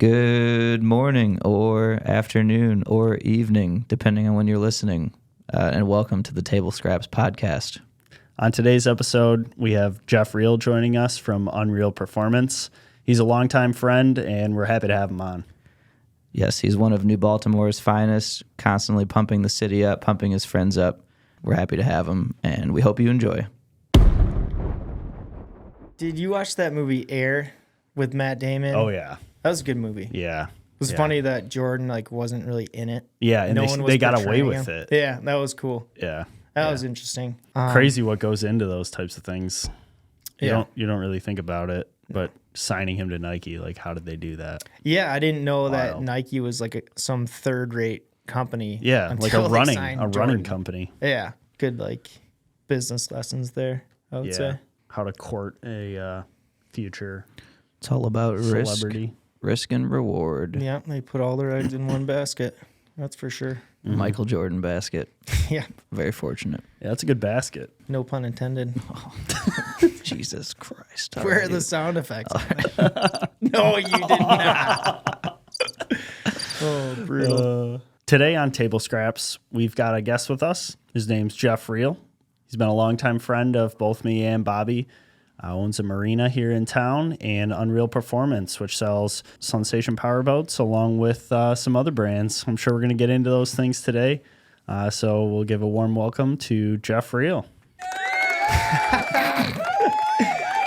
Good morning or afternoon or evening, depending on when you're listening, and welcome to the Table Scraps podcast. On today's episode, we have Jeff Riehl joining us from UNRIEHL Performance. He's a longtime friend, and we're happy to have him on. Yes, he's one of New Baltimore's finest, constantly pumping the city up, pumping his friends up. We're happy to have him, and we hope you enjoy. Did you watch that movie Air with Matt Damon? Oh, yeah. That was a good movie. Yeah. It was funny that Jordan wasn't really in it. Yeah, and they got away with it. Yeah, that was cool. Yeah. That was interesting. Crazy what goes into those types of things. You Yeah. don't really think about it, but signing him to Nike, how did they do that? Yeah, I didn't know that Wild. Nike was some third-rate company. Yeah, like until a they running signed Jordan. company. Yeah, good business lessons there, I would say. How to court a future It's all about celebrity. risk and reward. Yeah, they put all their eggs in one basket. That's for sure. Mm-hmm. Michael Jordan basket. Yeah, Very fortunate. Yeah, that's a good basket. no pun intended. Jesus Christ. Where are the sound effects? No, you did not. Oh, brutal. Today on Table Scraps, we've got a guest with us. His name's Jeff Riehl. He's been a longtime friend of both me and Bobby. Owns a marina here in town and UNRIEHL Performance, which sells Sensation powerboats along with some other brands. I'm sure we're going to get into those things today. So we'll give a warm welcome to Jeff Riehl.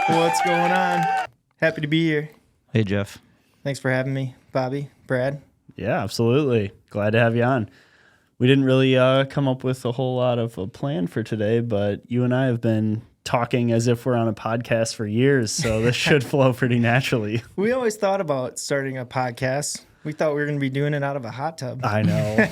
What's going on? Happy to be here. Hey, Jeff. Thanks for having me, Bobby, Brad. Yeah, absolutely. Glad to have you on. We didn't really come up with a whole lot of a plan for today, but you and I have been talking as if we're on a podcast for years, so this should flow pretty naturally. We always thought about starting a podcast. We thought we were going to be doing it out of a hot tub. I know.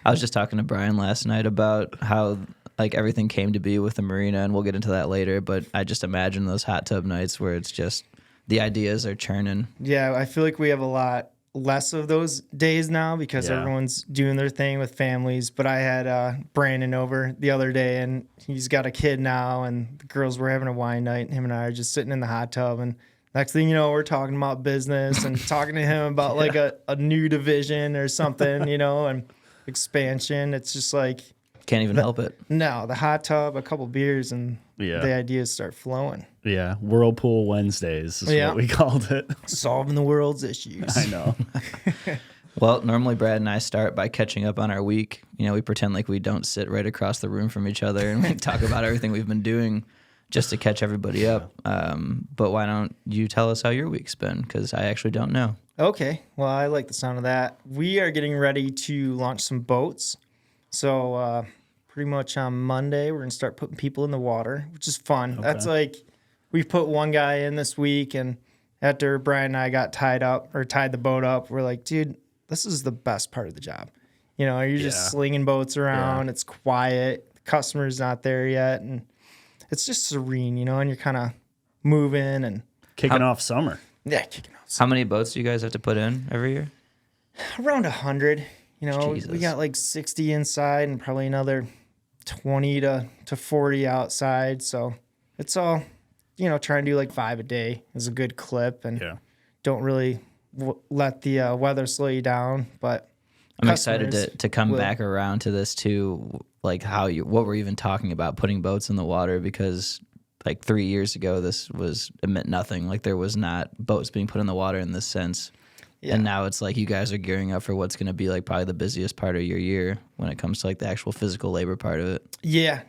I was just talking to Brian last night about how everything came to be with the marina, and we'll get into that later, but I just imagine those hot tub nights where it's just the ideas are churning. Yeah, I feel like we have a lot less of those days now because everyone's doing their thing with families. But I had Brandon over the other day, and he's got a kid now, and the girls were having a wine night, and him and I are just sitting in the hot tub, and next thing you know, we're talking about business and talking to him about a new division or something, and expansion. It's just Can't even help it. no, the hot tub, a couple beers, and Yeah. the ideas start flowing. Yeah, Whirlpool Wednesdays is what we called it. Solving the world's issues. I know. Well, normally Brad and I start by catching up on our week. We pretend like we don't sit right across the room from each other and we talk about everything we've been doing just to catch everybody up. But why don't you tell us how your week's been? Because I actually don't know. Okay, well, I like the sound of that. We are getting ready to launch some boats. So pretty much on Monday, we're going to start putting people in the water, which is fun. Okay. That's we've put one guy in this week, and after Brian and I got tied the boat up, we're like, dude, this is the best part of the job. You're just slinging boats around. It's quiet. The customer's not there yet. And it's just serene, and you're kind of moving and Kicking off summer. yeah, kicking off. How many boats do you guys have to put in every year? Around 100. Jesus. We got 60 inside and probably another 20 to 40 outside. So it's all, trying to do 5 a day is a good clip, and don't really let the weather slow you down. But I'm excited to come back around to this too, what we're even talking about, putting boats in the water, because 3 years ago, it meant nothing. There was not boats being put in the water in this sense. Yeah. And now it's you guys are gearing up for what's going to be probably the busiest part of your year when it comes to the actual physical labor part of it. Yeah.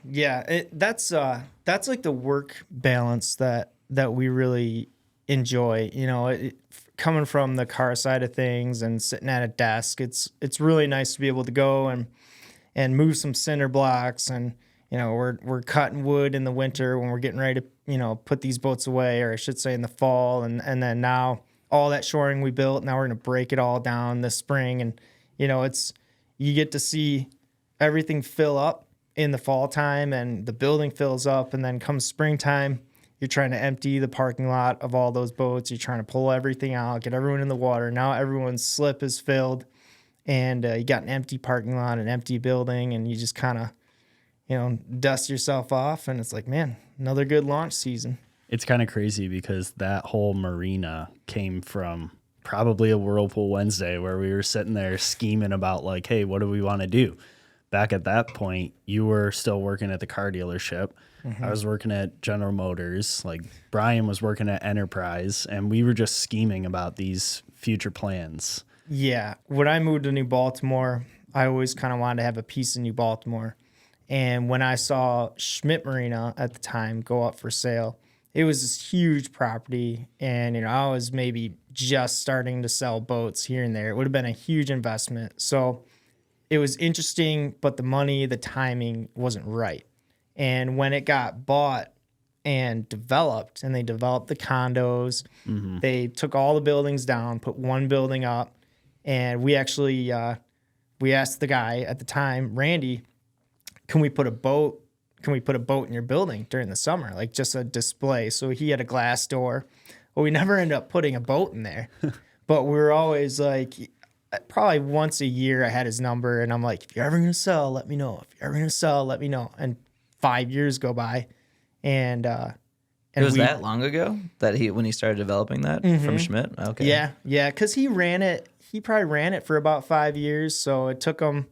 That's the work balance that we really enjoy. Coming from the car side of things and sitting at a desk, it's really nice to be able to go and move some cinder blocks, and we're cutting wood in the winter when we're getting ready to put these boats away, or I should say in the fall, and then now all that shoring we built, now we're going to break it all down this spring. And, you get to see everything fill up in the fall time, and the building fills up. And then comes springtime, you're trying to empty the parking lot of all those boats. You're trying to pull everything out, get everyone in the water. Now everyone's slip is filled, and you got an empty parking lot, an empty building, and you just kind of, dust yourself off. And it's man, another good launch season. It's kind of crazy because that whole marina came from probably a Whirlpool Wednesday where we were sitting there scheming about like, hey, what do we want to do? Back at that point, you were still working at the car dealership. I was working at General Motors. Like Brian was working at Enterprise, and we were just scheming about these future plans. Yeah. When I moved to New Baltimore, I always kind of wanted to have a piece of New Baltimore. And when I saw Schmidt Marina at the time go up for sale, it was this huge property. And, I was maybe just starting to sell boats here and there. It would have been a huge investment. So it was interesting, but the money, the timing wasn't right. And when it got bought and developed, and they developed the condos, they took all the buildings down, put one building up, and we actually we asked the guy at the time, Randy, can we put a boat in your building during the summer, like just a display? So he had a glass door. Well, we never ended up putting a boat in there, but we were always like, probably once a year I had his number, and I'm like, if you're ever gonna sell, let me know. If you're ever gonna sell, let me know. And 5 years go by, and it was that long ago that when he started developing that from Schmidt. Okay. Yeah, because he probably ran it for about 5 years, so it took him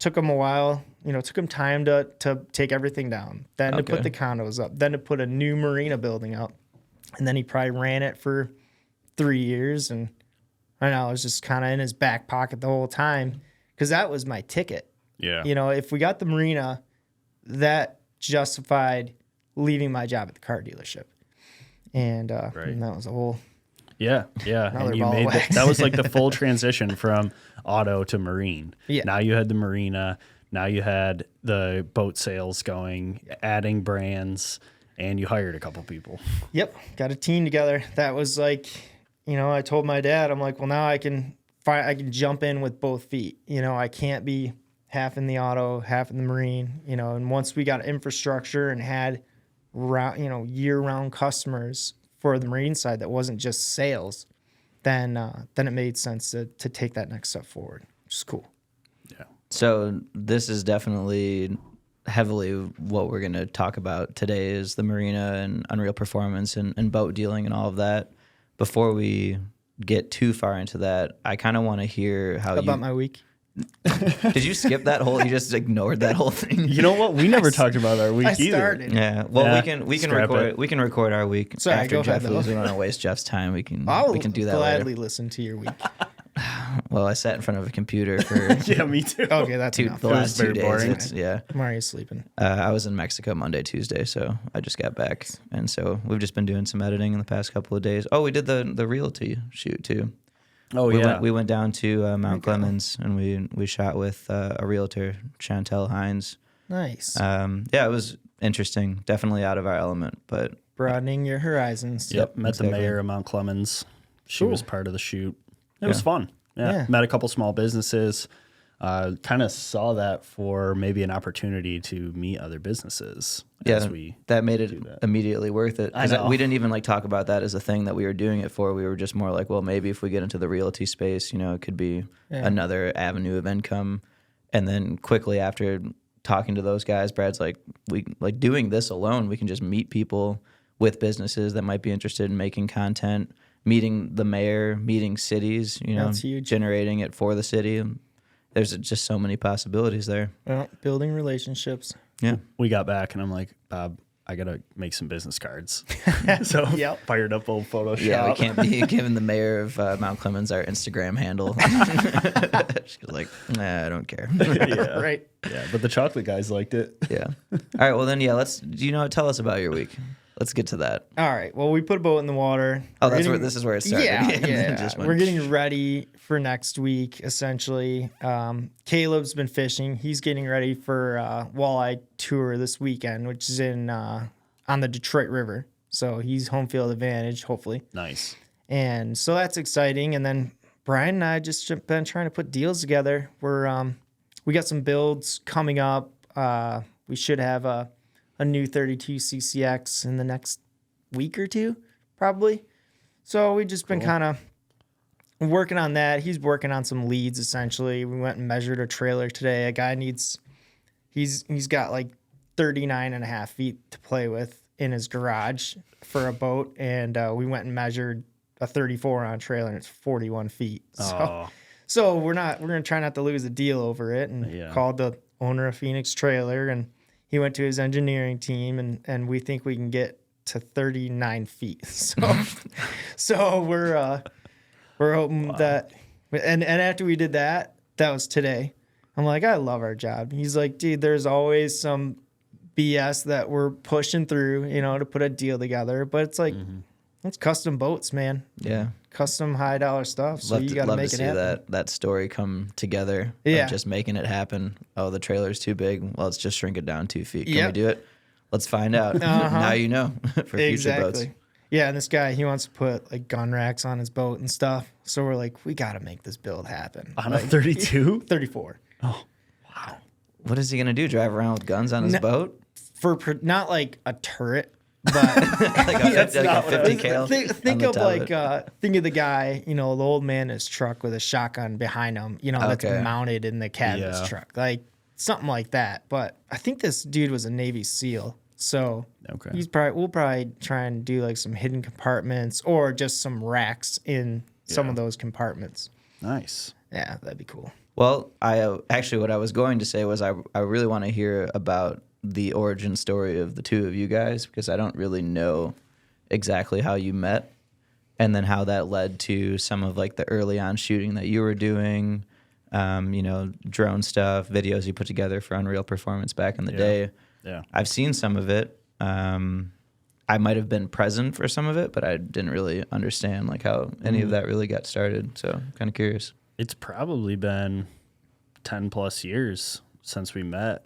a while. Took him time to take everything down, then to put the condos up, then to put a new marina building up, and then he probably ran it for 3 years. And I know it was just kind of in his back pocket the whole time, because that was my ticket. Yeah. If we got the marina, that justified leaving my job at the car dealership. And, and that was a whole Yeah. And you made that was like the full transition from auto to marine. Yeah. Now you had the marina, now you had the boat sales going, adding brands, and you hired a couple people. Yep, got a team together. That was like, I told my dad, I'm like, well, now I can jump in with both feet. I can't be half in the auto, half in the marine, and once we got infrastructure and had year-round customers for the marine side that wasn't just sales, then it made sense to take that next step forward, which is cool. Yeah. So this is definitely heavily what we're going to talk about today is the marina and Unreal Performance and boat dealing and all of that. Before we get too far into that, I kind of want to hear how about my week. Did you skip that whole? You just ignored that whole thing. You know what? We never talked about our week either. Started. Yeah. Well, Yeah, we can record our week Sorry, after go Jeff ahead, leaves. though. We don't want to waste Jeff's time. We can I'll do that gladly later. listen to your week. Well, I sat in front of a computer for Yeah, me too. Okay, that's enough. the last 2 very days. boring. Yeah. I'm already sleeping. I was in Mexico Monday, Tuesday, so I just got back, and so we've just been doing some editing in the past couple of days. Oh, we did the realty shoot too. Oh, We went down to Mount Clemens, and we shot with a realtor, Chantel Hines. Nice. Yeah, it was interesting. Definitely out of our element, but Broadening your horizons. Yep, met exactly. the mayor of Mount Clemens. She was part of the shoot. It was Yeah. fun. Yeah. Met a couple small businesses. Kind of saw that for maybe an opportunity to meet other businesses. yeah, that made it immediately worth it. I know. We didn't even talk about that as a thing that we were doing it for. We were just more like, well, maybe if we get into the realty space, it could be another avenue of income. And then quickly after talking to those guys, Brad's like, we like doing this alone. We can just meet people with businesses that might be interested in making content, meeting the mayor, meeting cities, That's huge. generating it for the city. There's just so many possibilities there. Well, building relationships. Yeah. We got back, and I'm like, Bob, I got to make some business cards. So Yep. fired up old Photoshop. Yeah, we can't be giving the mayor of Mount Clemens our Instagram handle. She was like, nah, I don't care. Yeah. Right. Yeah, but the chocolate guys liked it. Yeah. All right. Well, then, yeah. Tell us about your week. Let's get to that. All right. Well, we put a boat in the water. Oh, this is where it started. Yeah, And then yeah. just went- We're getting ready for next week, essentially. Caleb's been fishing. He's getting ready for walleye tour this weekend, which is on the Detroit River. So he's home field advantage, hopefully. Nice. And so that's exciting. And then Brian and I just been trying to put deals together. We got some builds coming up. We should have a new 32 CCX in the next week or two, probably. So we've just been kind of working on that. He's working on some leads, essentially. We went and measured a trailer today. A guy he's got like 39 and a half feet to play with in his garage for a boat. And we went and measured a 34 on a trailer and it's 41 feet. So, Oh, so we're going to try not to lose a deal over it, and called the owner of Phoenix Trailer, and he went to his engineering team, and we think we can get to 39 feet. So we're hoping that, and after we did that, that was today. I'm like, I love our job. He's like, dude, there's always some BS that we're pushing through, to put a deal together. But it's like, it's custom boats, man. Yeah. Custom high dollar stuff. So you got to make it happen. Love to see that story come together. Yeah. Of just making it happen. Oh, the trailer's too big. Well, let's just shrink it down 2 feet. Can we do it? Let's find out. Now you know for future boats. Yeah, and this guy, he wants to put like gun racks on his boat and stuff. So we're like, we got to make this build happen. On a 32? 34. Oh, wow. What is he going to do? Drive around with guns on his boat? Not like a turret, but like a 50 cal. Think of the guy, the old man in his truck with a shotgun behind him, that's mounted in the cab of his truck. Like something like that. But I think this dude was a Navy SEAL. So we'll probably try and do like some hidden compartments or just some racks in some of those compartments. Nice. Yeah, that'd be cool. Well, what I was going to say was I really want to hear about the origin story of the two of you guys, because I don't really know exactly how you met, and then how that led to some of like the early on shooting that you were doing, drone stuff, videos you put together for Unreal Performance back in the day. Yeah. I've seen some of it. I might have been present for some of it, but I didn't really understand like how any of that really got started. So I'm kind of curious. It's probably been 10 plus years since we met.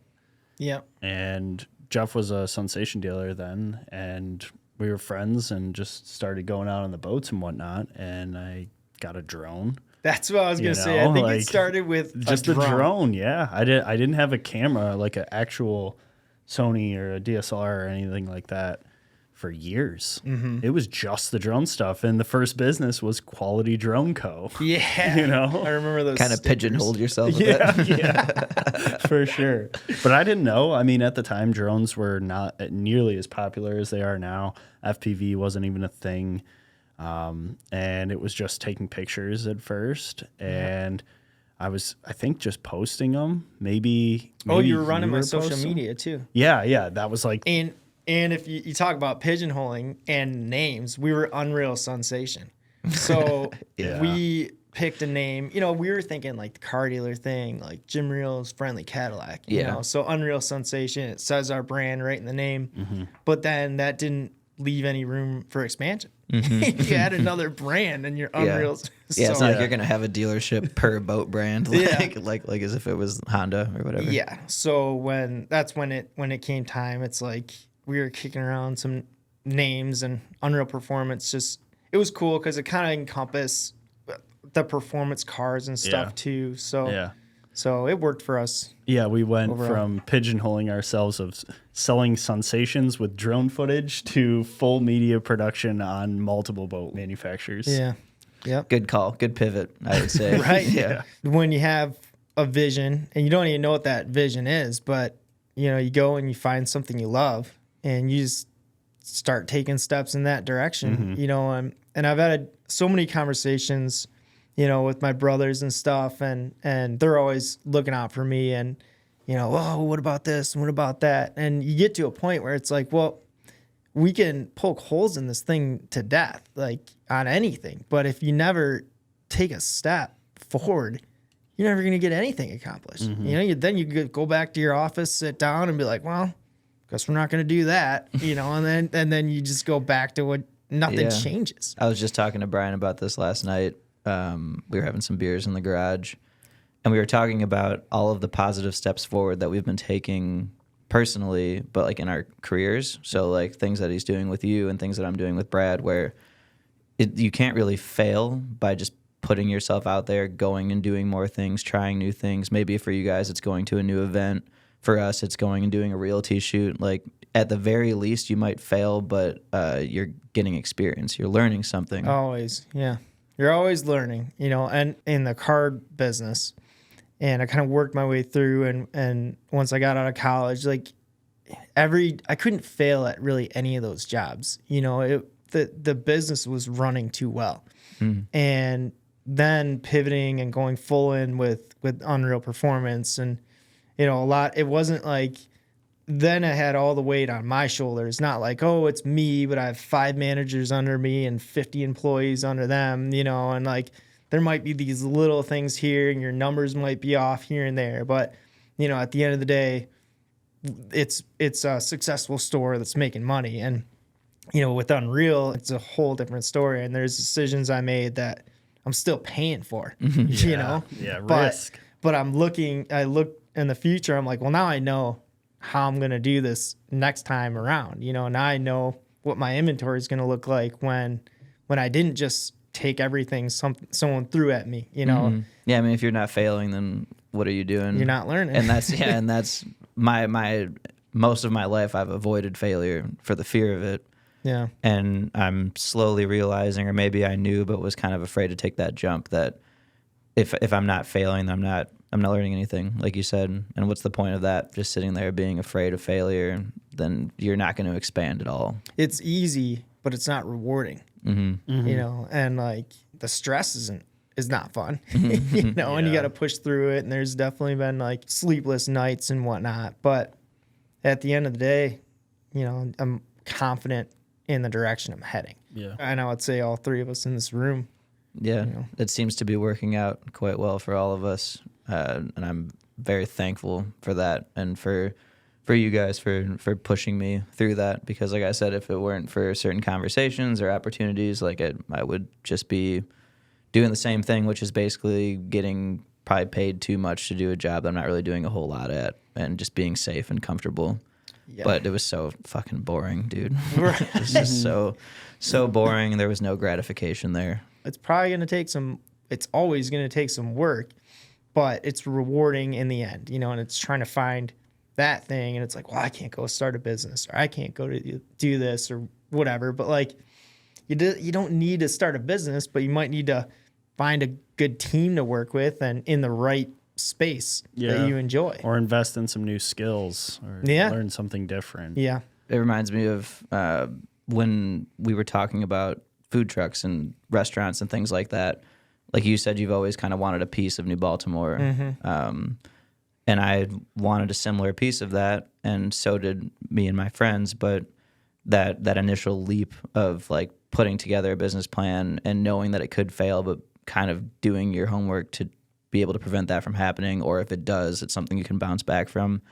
Yeah. And Jeff was a Sensation dealer then, and we were friends and just started going out on the boats and whatnot. And I got a drone. That's what I was going to say. I think it started with just a drone. Yeah. I didn't have a camera, like an actual Sony or a DSLR or anything like that for years. It was just the drone stuff, and the first business was Quality Drone Co. Yeah, I remember those. Kind of pigeonholed yourself a bit. Yeah, for sure. But I didn't know. I mean, at the time, drones were not nearly as popular as they are now. FPV wasn't even a thing, and it was just taking pictures at first, and I think, just posting them. Maybe you were running my social media too. Yeah, that was like. And if you talk about pigeonholing and names, we were Unreal Sensation. So we picked a name. We were thinking like the car dealer thing, like Jim Reel's Friendly Cadillac. You know? So Unreal Sensation, it says our brand right in the name. But then that didn't leave any room for expansion. You add another brand and you're Unreal. Yeah, it's not like you're gonna have a dealership per boat brand, like as if it was Honda or whatever. Yeah. So when it came time, it's like we were kicking around some names, and Unreal Performance it was cool because it kind of encompassed the performance cars and stuff too. So it worked for us. Yeah, we went from pigeonholing ourselves of selling sensations with drone footage to full media production on multiple boat manufacturers. Yeah. Yep. Good call. Good pivot, I would say. Right? Yeah. When you have a vision, and you don't even know what that vision is, but you go and you find something you love, and you just start taking steps in that direction, and I've had so many conversations, with my brothers and stuff, and they're always looking out for me, and, oh, what about this? And what about that? And you get to a point where it's like, well, we can poke holes in this thing to death, like on anything. But if you never take a step forward, you're never going to get anything accomplished. Then you go back to your office, sit down, and be like, well, guess we're not going to do that, and then you just go back to what nothing changes. I was just talking to Brian about this last night. We were having some beers in the garage, and we were talking about all of the positive steps forward that we've been taking personally, but like in our careers. So like things that he's doing with you and things that I'm doing with Brad, where you can't really fail by just putting yourself out there, going and doing more things, trying new things. Maybe for you guys, it's going to a new event. For us, it's going and doing a realty shoot. Like at the very least, you might fail, but you're getting experience. You're learning something. Always, yeah. You're always learning, and in the car business. And I kind of worked my way through, and once I got out of college, like I couldn't fail at really any of those jobs. the business was running too well. And then pivoting and going full in with Unreal Performance, and a lot. It wasn't like then I had all the weight on my shoulders. Not like, oh, it's me, but I have 5 managers under me and 50 employees under them. And like there might be these little things here, and your numbers might be off here and there, but at the end of the day, it's a successful store that's making money. And with Unreal, it's a whole different story. And there's decisions I made that I'm still paying for, risk. But I look in the future, I'm like, well, now I know how I'm going to do this next time around. Now I know what my inventory is going to look like when I didn't just take everything someone threw at me, Yeah, I mean, if you're not failing, then what are you doing? You're not learning. And that's my most of my life I've avoided failure for the fear of it. Yeah. And I'm slowly realizing, or maybe I knew but was kind of afraid to take that jump, that if I'm not failing, I'm not learning anything, like you said. And what's the point of that? Just sitting there being afraid of failure, then you're not going to expand at all. It's easy, but it's not rewarding. And like the stress is not fun. And you got to push through it. And there's definitely been like sleepless nights and whatnot. But at the end of the day, I'm confident in the direction I'm heading. Yeah. And I would say all 3 of us in this room. Yeah, it seems to be working out quite well for all of us, and I'm very thankful for that, and for you guys for pushing me through that. Because, like I said, if it weren't for certain conversations or opportunities, like I would just be doing the same thing, which is basically getting probably paid too much to do a job that I'm not really doing a whole lot at, and just being safe and comfortable. Yeah. But it was so fucking boring, dude. It was just so boring, and there was no gratification there. It's probably going to take it's always going to take some work, but it's rewarding in the end, and it's trying to find that thing. And it's like, well, I can't go start a business, or I can't go to do this or whatever. But like, you don't need to start a business, but you might need to find a good team to work with and in the right space that you enjoy, or invest in some new skills, or learn something different. Yeah. It reminds me of when we were talking about food trucks and restaurants and things like that. Like you said, you've always kind of wanted a piece of New Baltimore. And I wanted a similar piece of that, and so did me and my friends. But that initial leap of like putting together a business plan and knowing that it could fail, but kind of doing your homework to be able to prevent that from happening, or if it does, it's something you can bounce back from.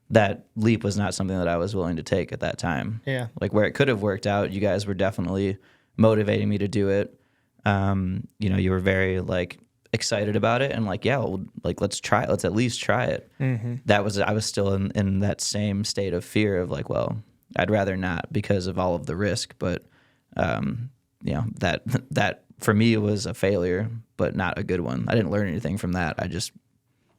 That leap was not something that I was willing to take at that time. Yeah. Like where it could have worked out, you guys were definitely motivating me to do it. You were very like excited about it, and like, yeah, well, like let's try it. Let's at least try it. I was still in that same state of fear of like, well, I'd rather not because of all of the risk. But that for me was a failure, but not a good one. I didn't learn anything from that. I just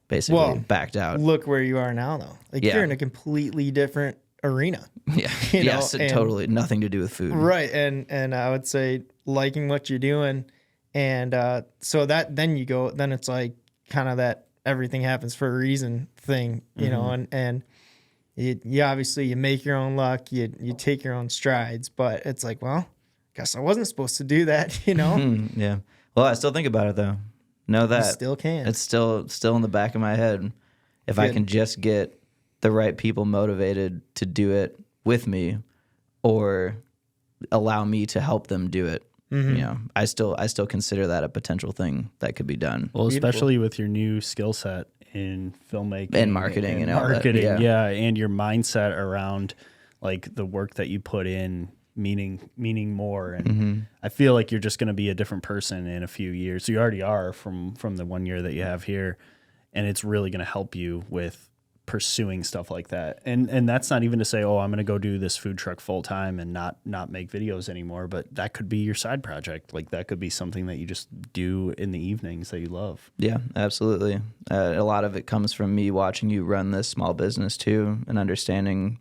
basically backed out. Look where you are now, though. Like you're in a completely different arena. Yeah. Yes, totally nothing to do with food. Right. And I would say liking what you're doing. And so that then it's like kind of that everything happens for a reason thing, you know, and you obviously you make your own luck, you take your own strides, but it's like, well, guess I wasn't supposed to do that, you know? Yeah. Well, I still think about it though. Know that. You still can. It's still in the back of my head. If I can just get the right people motivated to do it with me, or allow me to help them do it. You know, I still consider that a potential thing that could be done. Well, especially with your new skill set in filmmaking and marketing and all marketing, that. Yeah, and your mindset around like the work that you put in meaning more. And I feel like you're just going to be a different person in a few years. So you already are from the 1 year that you have here, and it's really going to help you with pursuing stuff like that. And that's not even to say, oh, I'm going to go do this food truck full time and not make videos anymore, but that could be your side project. Like that could be something that you just do in the evenings that you love. Yeah, absolutely. A lot of it comes from me watching you run this small business too, and understanding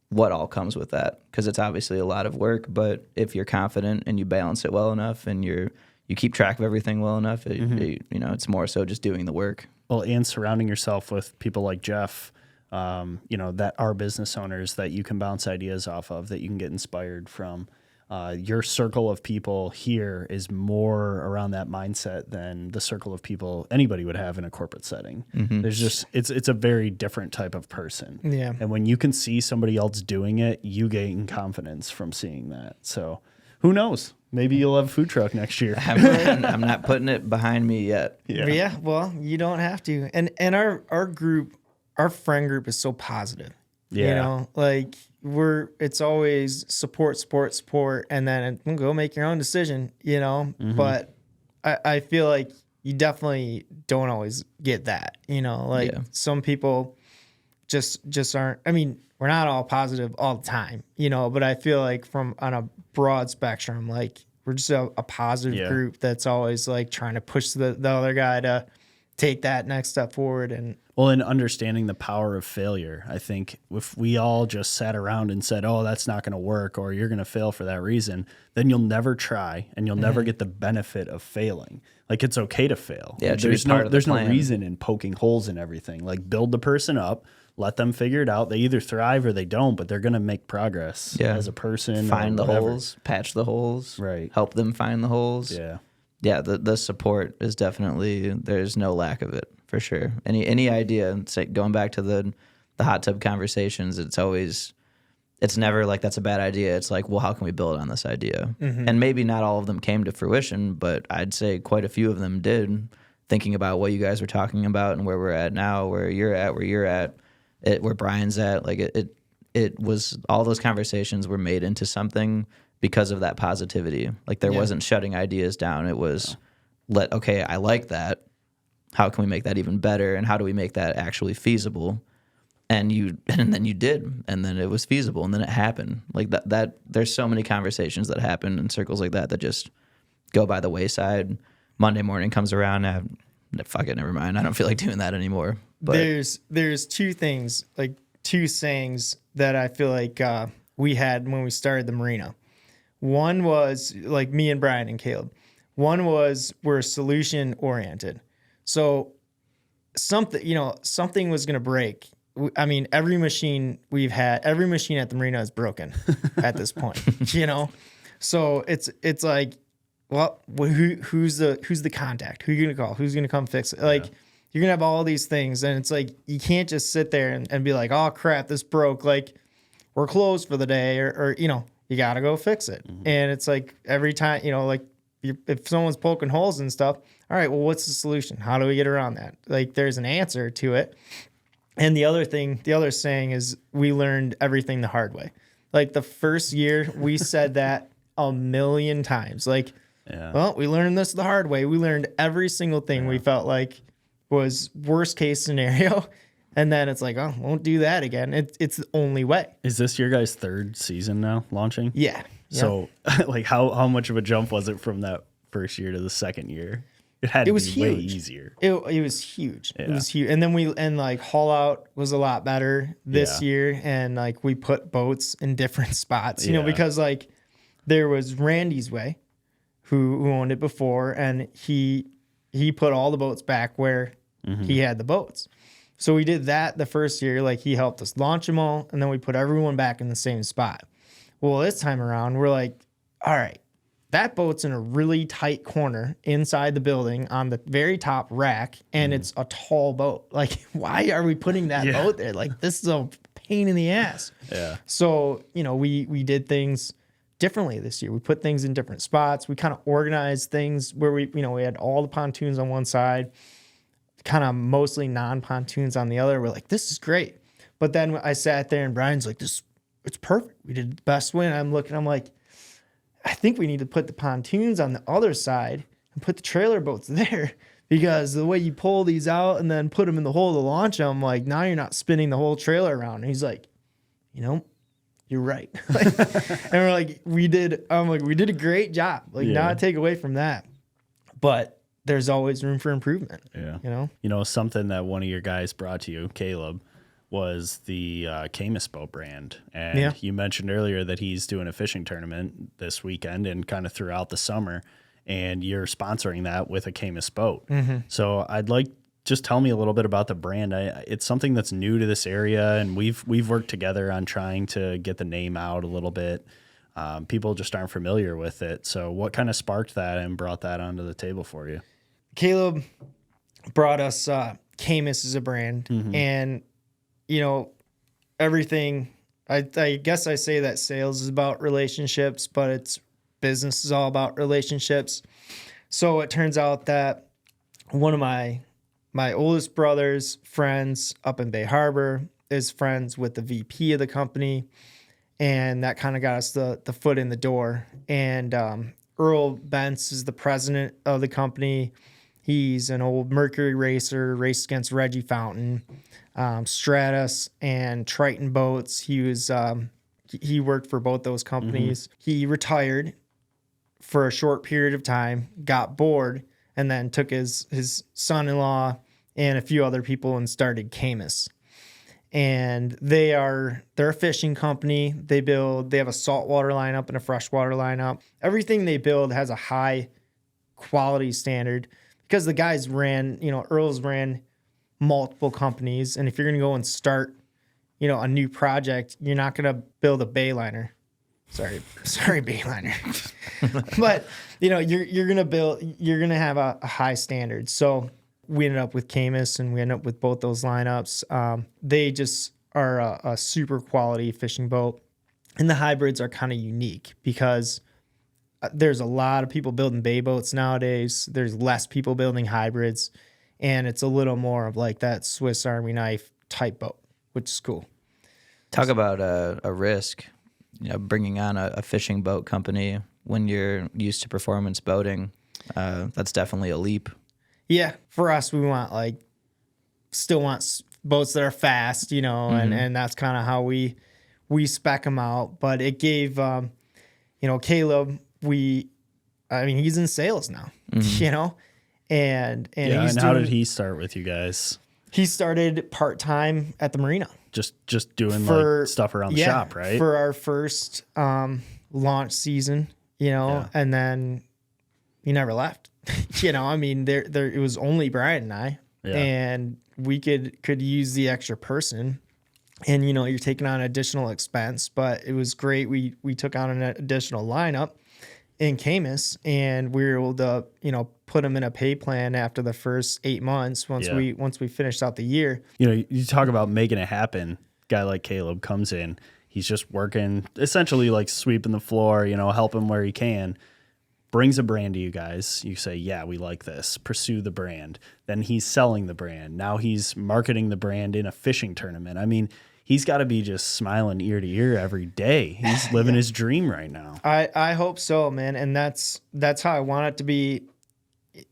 what all comes with that, because it's obviously a lot of work, but if you're confident and you balance it well enough and you keep track of everything well enough, it's more so just doing the work. Well, and surrounding yourself with people like Jeff, that are business owners that you can bounce ideas off of, that you can get inspired from. your circle of people here is more around that mindset than the circle of people anybody would have in a corporate setting. There's just, it's a very different type of person. Yeah. And when you can see somebody else doing it, you gain confidence from seeing that. So who knows? Maybe you'll have a food truck next year. I'm not putting it behind me yet. Yeah. Well, you don't have to. And our group, our friend group is so positive. Yeah. You know, like it's always support, and then go make your own decision, you know. But I feel like you definitely don't always get that, you know, like some people just aren't. I mean, we're not all positive all the time, you know, but I feel like from on a broad spectrum, like we're just a positive group that's always like trying to push the other guy to take that next step forward. And in understanding the power of failure, I think if we all just sat around and said, oh, that's not going to work, or you're going to fail for that reason, then you'll never try and you'll never get the benefit of failing. Like, it's okay to fail. Yeah, there's no reason in poking holes in everything. Like, build the person up, let them figure it out. They either thrive or they don't, but they're going to make progress as a person. Find the holes, patch the holes, right? Help them find the holes. Yeah. The support is definitely, there's no lack of it. For sure. Any idea, say, going back to the hot tub conversations, it's never like that's a bad idea. It's like, well, how can we build on this idea? And maybe not all of them came to fruition, but I'd say quite a few of them did, thinking about what you guys were talking about and where we're at now, where you're at, where Brian's at. Like it was, all those conversations were made into something because of that positivity. Like there wasn't shutting ideas down. It was okay, I like that. How can we make that even better, and how do we make that actually feasible? And then you did, and then it was feasible, and then it happened. Like that there's so many conversations that happen in circles like that just go by the wayside. Monday morning comes around, fuck it, never mind. I don't feel like doing that anymore. But there's two things, like two sayings that I feel like we had when we started the marina. One was like me and Brian and Caleb. One was we're solution oriented. So something was going to break. I mean, every machine at the marina is broken at this point, you know? So it's like, well, who's the contact? Who are you going to call? Who's going to come fix it? Like, you're going to have all these things. And it's like, you can't just sit there and be like, oh crap, this broke. Like, we're closed for the day, or you know, you got to go fix it. And it's like every time, you know, like if someone's poking holes and stuff, all right, well, what's the solution? How do we get around that? Like, there's an answer to it. And the other saying is, we learned everything the hard way. Like, the first year, we said that a million times. Like, well, we learned this the hard way. We learned every single thing we felt like was worst case scenario. And then it's like, oh, won't do that again. It's the only way. Is this your guys' third season now launching? Yeah. So, like, how much of a jump was it from that first year to the second year? It had to be way easier. It was huge. Yeah. It was huge. And then like haul out was a lot better this year. And like we put boats in different spots, you know, because like there was Randy's Way who owned it before, and he put all the boats back where he had the boats. So we did that the first year. Like, he helped us launch them all, and then we put everyone back in the same spot. Well, this time around, we're like, all right, that boat's in a really tight corner inside the building on the very top rack, and it's a tall boat. Like, why are we putting that boat there? Like, this is a pain in the ass. Yeah. So, you know, we did things differently this year. We put things in different spots. We kind of organized things where we had all the pontoons on one side, kind of mostly non-pontoons on the other. We're like, this is great. But then I sat there and Brian's like, it's perfect. We did the best way. And I'm like, I think we need to put the pontoons on the other side and put the trailer boats there, because the way you pull these out and then put them in the hole to launch them, like, now you're not spinning the whole trailer around. And he's like, you know, you're right. And we're like, we did a great job. Like, not take away from that, but there's always room for improvement. Yeah. You know, something that one of your guys brought to you, Caleb, was the Camus boat brand. And you mentioned earlier that he's doing a fishing tournament this weekend and kind of throughout the summer, and you're sponsoring that with a Camus boat. So I'd like, just tell me a little bit about the brand. It's something that's new to this area, and we've worked together on trying to get the name out a little bit. People just aren't familiar with it. So what kind of sparked that and brought that onto the table for you? Caleb brought us Camus as a brand, and everything. I guess I say that sales is about relationships, but it's business is all about relationships. So it turns out that one of my oldest brother's friends up in Bay Harbor is friends with the VP of the company, and that kind of got us the foot in the door. And Earl Bentz is the president of the company. He's an old Mercury racer, raced against Reggie Fountain, Stratus, and Triton boats. He worked for both those companies. He retired for a short period of time, got bored, and then took his son-in-law and a few other people and started Camus. And they're a fishing company. They have a saltwater lineup and a freshwater lineup. Everything they build has a high quality standard because the guys Earl's ran multiple companies. And if you're going to go and start, a new project, you're not going to build a bayliner. Sorry, bayliner. But, you're going to have a high standard. So we ended up with Camus and we ended up with both those lineups. They just are a super quality fishing boat. And the hybrids are kind of unique because there's a lot of people building bay boats nowadays. There's less people building hybrids. And it's a little more of like that Swiss Army knife type boat, which is cool. Talk about a risk, bringing on a fishing boat company when you're used to performance boating. That's definitely a leap. Yeah, for us, we still want boats that are fast, and that's kind of how we spec them out. But it gave, Caleb, he's in sales now, and how did he start with you guys? He started part-time at the marina. Just doing stuff around the shop, right? For our first launch season, and then he never left. It was only Brian and I, and we could use the extra person, and you're taking on additional expense, but it was great. We took on an additional lineup in Camus, and we were able to put him in a pay plan after the first 8 months once we finished out the year. You talk about making it happen. Guy like Caleb comes in, he's just working essentially like sweeping the floor, helping where he can. Brings a brand to you guys. You say, yeah, we like this. Pursue the brand. Then he's selling the brand. Now he's marketing the brand in a fishing tournament. He's got to be just smiling ear to ear every day. He's living his dream right now. I hope so, man. And that's how I want it to be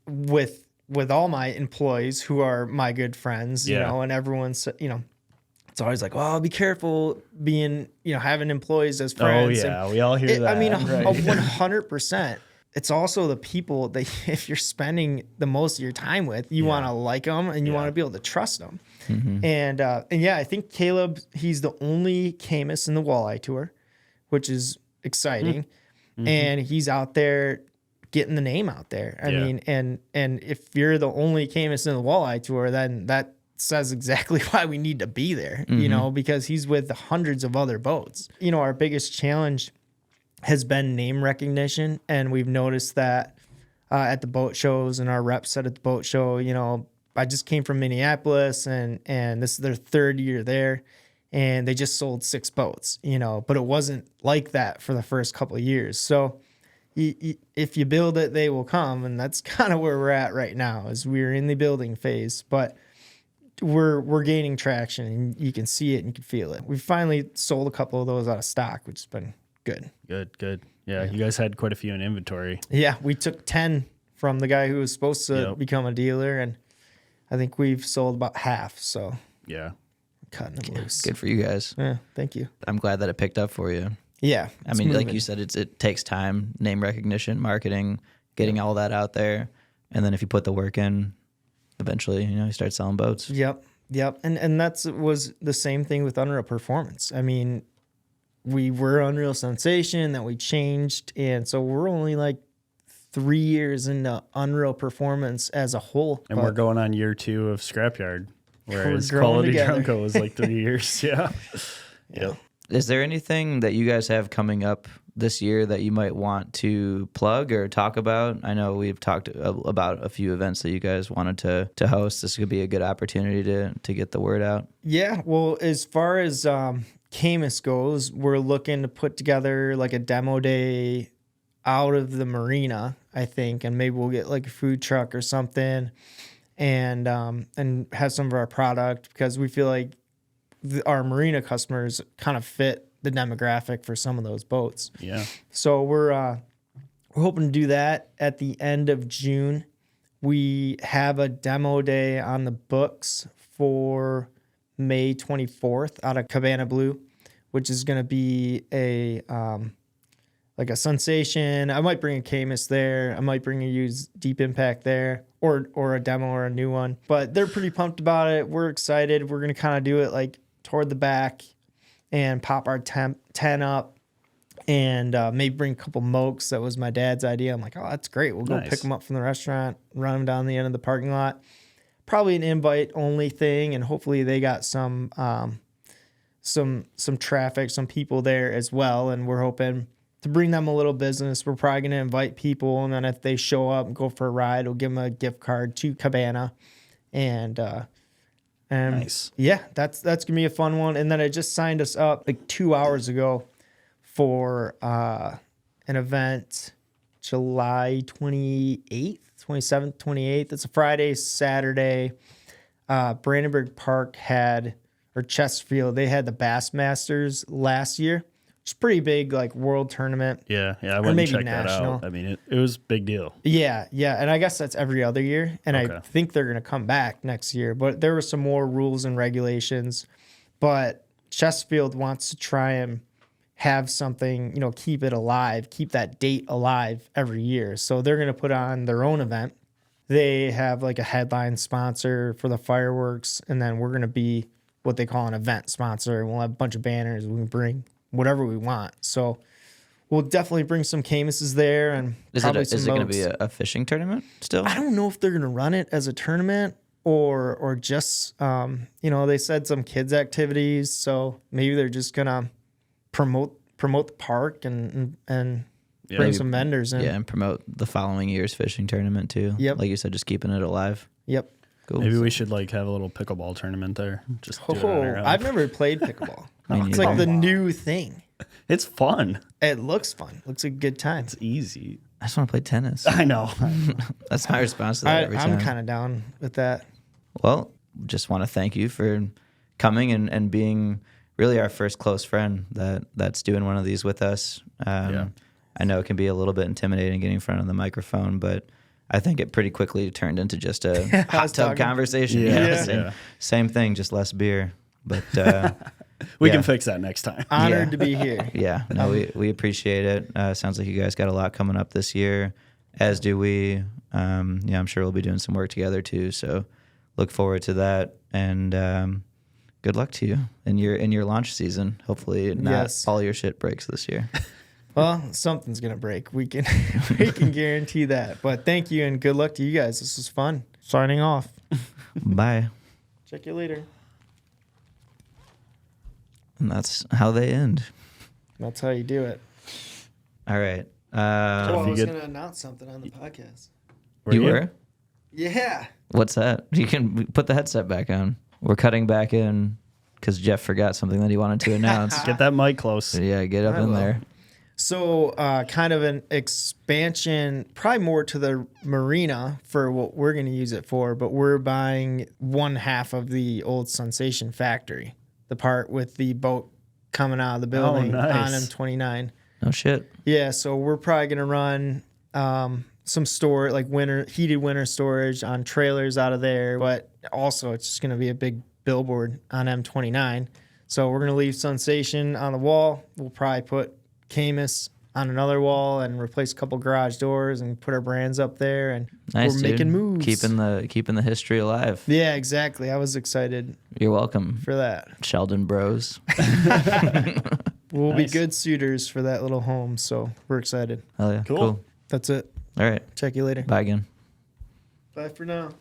with all my employees who are my good friends, and everyone's, it's always like, well, be careful being, having employees as friends. Oh, yeah. We all hear that. 100%. It's also the people that if you're spending the most of your time with, you want to like them and you want to be able to trust them. And I think Caleb, he's the only Camus in the Walleye Tour, which is exciting. And he's out there getting the name out there. I mean, and if you're the only Camus in the Walleye Tour, then that says exactly why we need to be there, because he's with hundreds of other boats. Our biggest challenge has been name recognition, and we've noticed that at the boat shows, and our reps said at the boat show, I just came from Minneapolis, and this is their third year there, and they just sold 6 boats, but it wasn't like that for the first couple of years. So if you build it, they will come, and that's kind of where we're at right now, is we're in the building phase, but we're gaining traction, and you can see it and you can feel it. We finally sold a couple of those out of stock, which has been good. Good. Yeah, you guys had quite a few in inventory. Yeah, we took 10 from the guy who was supposed to become a dealer, and I think we've sold about half. So yeah, cutting them loose. Good for you guys. Yeah, thank you. I'm glad that it picked up for you. Yeah, like you said, it takes time, name recognition, marketing, getting all that out there, and then if you put the work in, eventually, you start selling boats. Yep. And was the same thing with Unreal Performance. We were Unreal Sensation, that we changed, and so we're only like 3 years into Unreal Performance as a whole. And we're going on year 2 of Scrapyard, whereas Quality Drunko was like 3 years. Yeah. Is there anything that you guys have coming up this year that you might want to plug or talk about? I know we've talked about a few events that you guys wanted to host. This could be a good opportunity to get the word out. Yeah, well, as far as Camus goes, we're looking to put together like a demo day out of the marina, I think, and maybe we'll get like a food truck or something, and have some of our product, because we feel like our marina customers kind of fit the demographic for some of those boats. Yeah. So we're hoping to do that at the end of June. We have a demo day on the books for May 24th out of Cabana Blue, which is going to be a like a sensation. I might bring a Camus there. I might bring a used Deep Impact there, or a demo or a new one. But they're pretty pumped about it. We're excited. We're going to kind of do it like toward the back and pop our tent up, and maybe bring a couple mokes. That was my dad's idea. I'm like, oh, that's great. We'll go pick them up from the restaurant, run them down the end of the parking lot. Probably an invite only thing, and hopefully they got some traffic, some people there as well. And we're hoping to bring them a little business. We're probably going to invite people, and then if they show up and go for a ride, we'll give them a gift card to Cabana, and Nice. Yeah, that's gonna be a fun one. And then I just signed us up like 2 hours ago for an event July 28th, 27th, 28th. It's a Friday, Saturday. Brandenburg Park or Chesterfield, they had the Bassmasters last year. It's pretty big, like world tournament. Yeah, I went and checked national. that out. I mean, it was a big deal. Yeah, and I guess that's every other year, and Okay. I think they're going to come back next year, but there were some more rules and regulations. But Chesterfield wants to try and have something, keep it alive, keep that date alive every year. So they're going to put on their own event. They have like a headline sponsor for the fireworks, and then we're going to be what they call an event sponsor. We'll have a bunch of banners. We can bring whatever we want. So we'll definitely bring some Camuses there, and Is it going to be a fishing tournament still? I don't know if they're going to run it as a tournament or just, they said some kids activities. So maybe they're just going to promote the park and bring some vendors in. Yeah, and promote the following year's fishing tournament too. Yep. Like you said, just keeping it alive. Yep. Cool. Maybe we should like have a little pickleball tournament there. Just do it on our own. I've never played pickleball. Me It's neither. like the new thing. It's fun. It looks fun. Looks like a good time. It's easy. I just want to play tennis. I know. That's my response to that every time. I'm kind of down with that. Well, just want to thank you for coming and being really our first close friend that's doing one of these with us. Yeah. I know it can be a little bit intimidating getting in front of the microphone, but I think it pretty quickly turned into just a hot tub conversation. Yeah. Same thing, just less beer. But We can fix that next time. Honored to be here. yeah, no, we appreciate it. Sounds like you guys got a lot coming up this year, as do we. I'm sure we'll be doing some work together too. So look forward to that, and good luck to you in your launch season. Hopefully, not all your shit breaks this year. Well, something's gonna break. We can guarantee that. But thank you and good luck to you guys. This was fun. Signing off. Bye. Check you later. And that's how they end. That's how you do it. All right. I was get- gonna announce something on the podcast. You were? Yeah. What's that? You can put the headset back on. We're cutting back in because Jeff forgot something that he wanted to announce. Get that mic close. Yeah, get up in there. So kind of an expansion, probably more to the marina for what we're going to use it for, but we're buying one half of the old Sensation factory, the part with the boat coming out of the building on M29. No shit. Yeah, so we're probably going to run some heated winter storage on trailers out of there, but also it's just going to be a big billboard on M29. So we're going to leave Sensation on the wall. We'll probably put Camus on another wall and replace a couple garage doors and put our brands up there, and Nice, we're dude. making moves. Keeping the history alive. Yeah, exactly. I was excited You're welcome, for that. Sheldon Bros. We'll be good suitors for that little home, so we're excited. Hell yeah. Cool. That's it. All right. Check you later. Bye again. Bye for now.